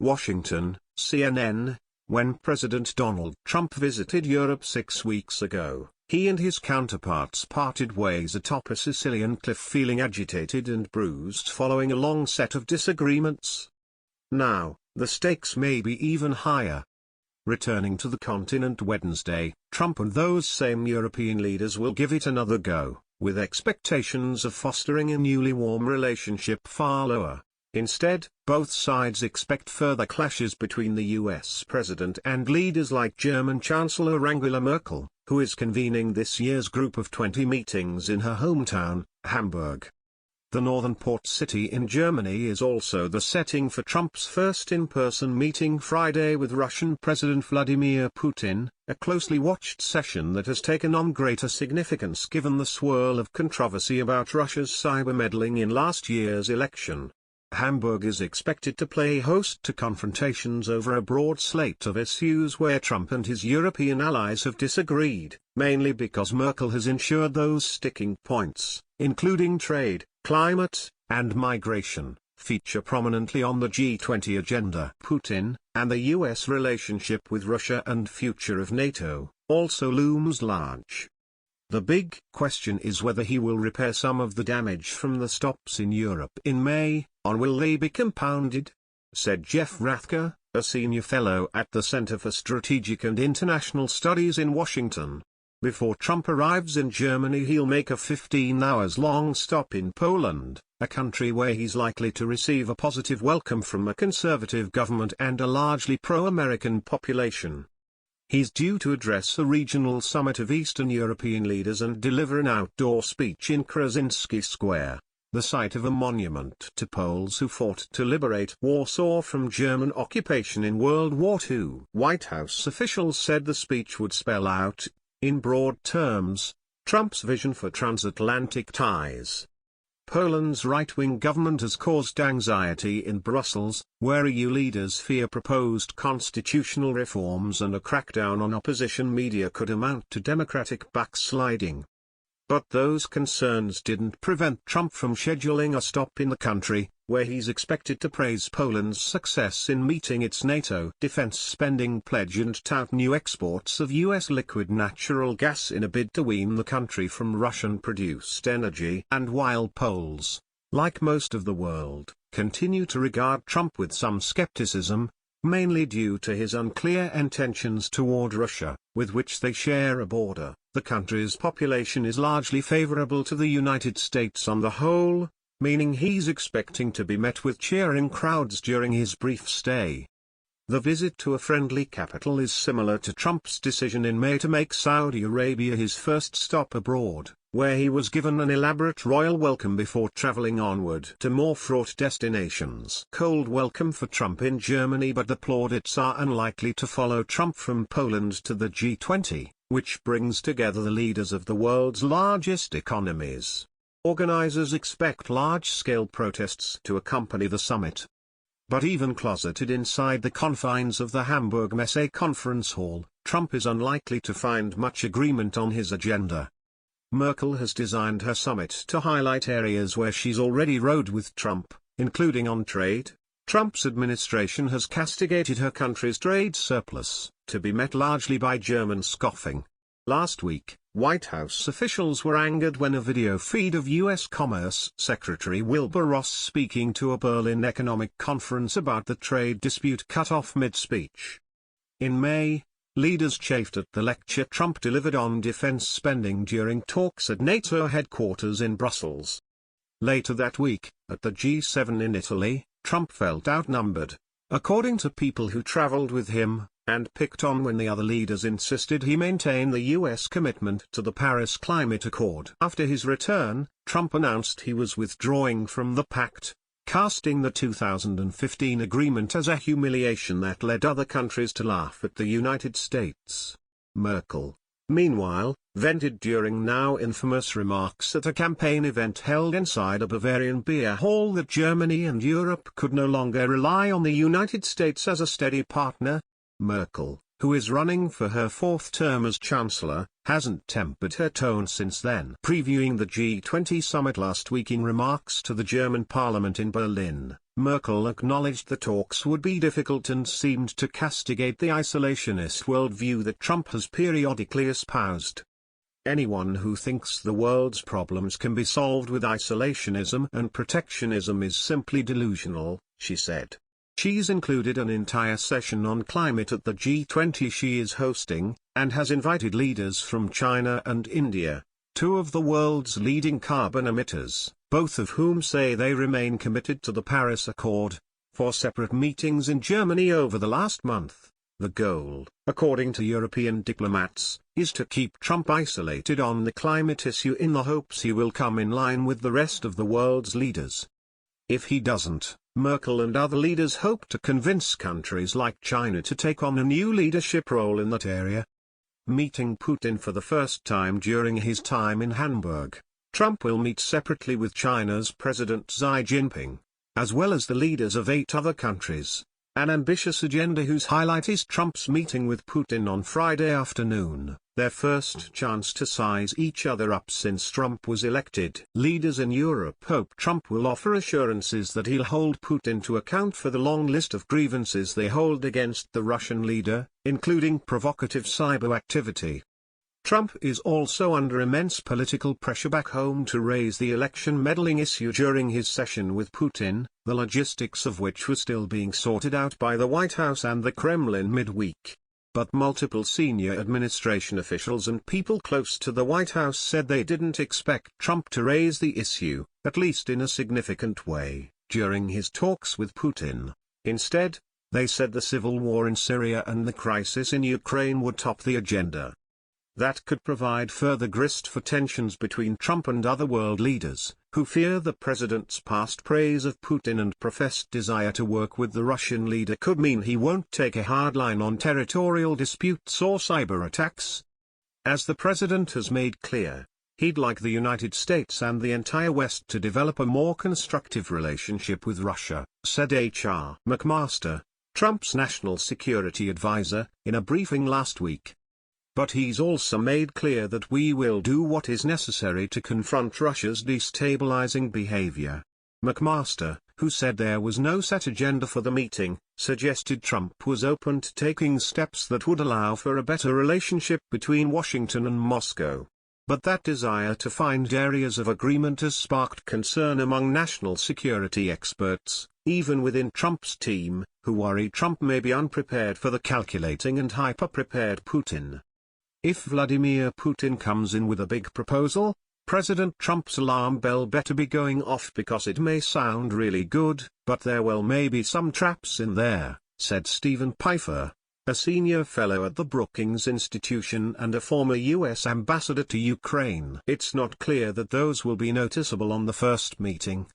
Washington, CNN. When President Donald Trump visited Europe 6 weeks ago, he and his counterparts parted ways atop a Sicilian cliff, feeling agitated and bruised following a long set of disagreements. Now, the stakes may be even higher. Returning to the continent Wednesday, Trump and those same European leaders will give it another go, with expectations of fostering a newly warm relationship far lower. Instead, both sides expect further clashes between the US president and leaders like German Chancellor Angela Merkel, who is convening this year's Group of 20 meetings in her hometown, Hamburg. The northern port city in Germany is also the setting for Trump's first in-person meeting Friday with Russian President Vladimir Putin, a closely watched session that has taken on greater significance given the swirl of controversy about Russia's cyber meddling in last year's election. Hamburg is expected to play host to confrontations over a broad slate of issues where Trump and his European allies have disagreed, mainly because Merkel has ensured those sticking points, including trade, climate, and migration, feature prominently on the G20 agenda. Putin, and the US relationship with Russia and future of NATO, also looms large. The big question is whether he will repair some of the damage from the stops in Europe in May, or will they be compounded? Said Jeff Rathke, a senior fellow at the Center for Strategic and International Studies in Washington. Before Trump arrives in Germany, he'll make a 15-hours-long stop in Poland, a country where he's likely to receive a positive welcome from a conservative government and a largely pro-American population. He's due to address a regional summit of Eastern European leaders and deliver an outdoor speech in Krasinski Square, the site of a monument to Poles who fought to liberate Warsaw from German occupation in World War II. White House officials said the speech would spell out, in broad terms, Trump's vision for transatlantic ties. Poland's right-wing government has caused anxiety in Brussels, where EU leaders fear proposed constitutional reforms and a crackdown on opposition media could amount to democratic backsliding. But those concerns didn't prevent Trump from scheduling a stop in the country, where he's expected to praise Poland's success in meeting its NATO defense spending pledge and tout new exports of U.S. liquid natural gas in a bid to wean the country from Russian-produced energy. And while Poles, like most of the world, continue to regard Trump with some skepticism, mainly due to his unclear intentions toward Russia, with which they share a border, the country's population is largely favorable to the United States on the whole, meaning he's expecting to be met with cheering crowds during his brief stay. The visit to a friendly capital is similar to Trump's decision in May to make Saudi Arabia his first stop abroad, where he was given an elaborate royal welcome before traveling onward to more fraught destinations. Cold welcome for Trump in Germany, but the plaudits are unlikely to follow Trump from Poland to the G20, which brings together the leaders of the world's largest economies. Organizers expect large-scale protests to accompany the summit. But even closeted inside the confines of the Hamburg Messe conference hall, Trump is unlikely to find much agreement on his agenda. Merkel has designed her summit to highlight areas where she's already rode with Trump, including on trade. Trump's administration has castigated her country's trade surplus, to be met largely by German scoffing. Last week, White House officials were angered when a video feed of U.S. Commerce Secretary Wilbur Ross speaking to a Berlin economic conference about the trade dispute cut off mid-speech. In May, leaders chafed at the lecture Trump delivered on defense spending during talks at NATO headquarters in Brussels. Later that week, at the G7 in Italy, Trump felt outnumbered, according to people who traveled with him, and picked on when the other leaders insisted he maintain the U.S. commitment to the Paris Climate Accord. After his return, Trump announced he was withdrawing from the pact, casting the 2015 agreement as a humiliation that led other countries to laugh at the United States. Merkel, meanwhile, vented during now infamous remarks at a campaign event held inside a Bavarian beer hall that Germany and Europe could no longer rely on the United States as a steady partner. Merkel, who is running for her fourth term as Chancellor, hasn't tempered her tone since then. Previewing the G20 summit last week in remarks to the German parliament in Berlin, Merkel acknowledged the talks would be difficult and seemed to castigate the isolationist worldview that Trump has periodically espoused. Anyone who thinks the world's problems can be solved with isolationism and protectionism is simply delusional, she said. She's included an entire session on climate at the G20 she is hosting, and has invited leaders from China and India, two of the world's leading carbon emitters, both of whom say they remain committed to the Paris Accord, for separate meetings in Germany over the last month. The goal, according to European diplomats, is to keep Trump isolated on the climate issue in the hopes he will come in line with the rest of the world's leaders. If he doesn't, Merkel and other leaders hope to convince countries like China to take on a new leadership role in that area. Meeting Putin for the first time during his time in Hamburg, Trump will meet separately with China's President Xi Jinping, as well as the leaders of 8 other countries, an ambitious agenda whose highlight is Trump's meeting with Putin on Friday afternoon, their first chance to size each other up since Trump was elected. Leaders in Europe hope Trump will offer assurances that he'll hold Putin to account for the long list of grievances they hold against the Russian leader, including provocative cyber activity. Trump is also under immense political pressure back home to raise the election meddling issue during his session with Putin, the logistics of which was still being sorted out by the White House and the Kremlin midweek. But multiple senior administration officials and people close to the White House said they didn't expect Trump to raise the issue, at least in a significant way, during his talks with Putin. Instead, they said the civil war in Syria and the crisis in Ukraine would top the agenda. That could provide further grist for tensions between Trump and other world leaders, who fear the president's past praise of Putin and professed desire to work with the Russian leader could mean he won't take a hard line on territorial disputes or cyber attacks. As the president has made clear, he'd like the United States and the entire West to develop a more constructive relationship with Russia, said H.R. McMaster, Trump's national security advisor, in a briefing last week. But he's also made clear that we will do what is necessary to confront Russia's destabilizing behavior. McMaster, who said there was no set agenda for the meeting, suggested Trump was open to taking steps that would allow for a better relationship between Washington and Moscow. But that desire to find areas of agreement has sparked concern among national security experts, even within Trump's team, who worry Trump may be unprepared for the calculating and hyper-prepared Putin. If Vladimir Putin comes in with a big proposal, President Trump's alarm bell better be going off because it may sound really good, but there may be some traps in there, said Stephen Pfeiffer, a senior fellow at the Brookings Institution and a former U.S. ambassador to Ukraine. It's not clear that those will be noticeable on the first meeting,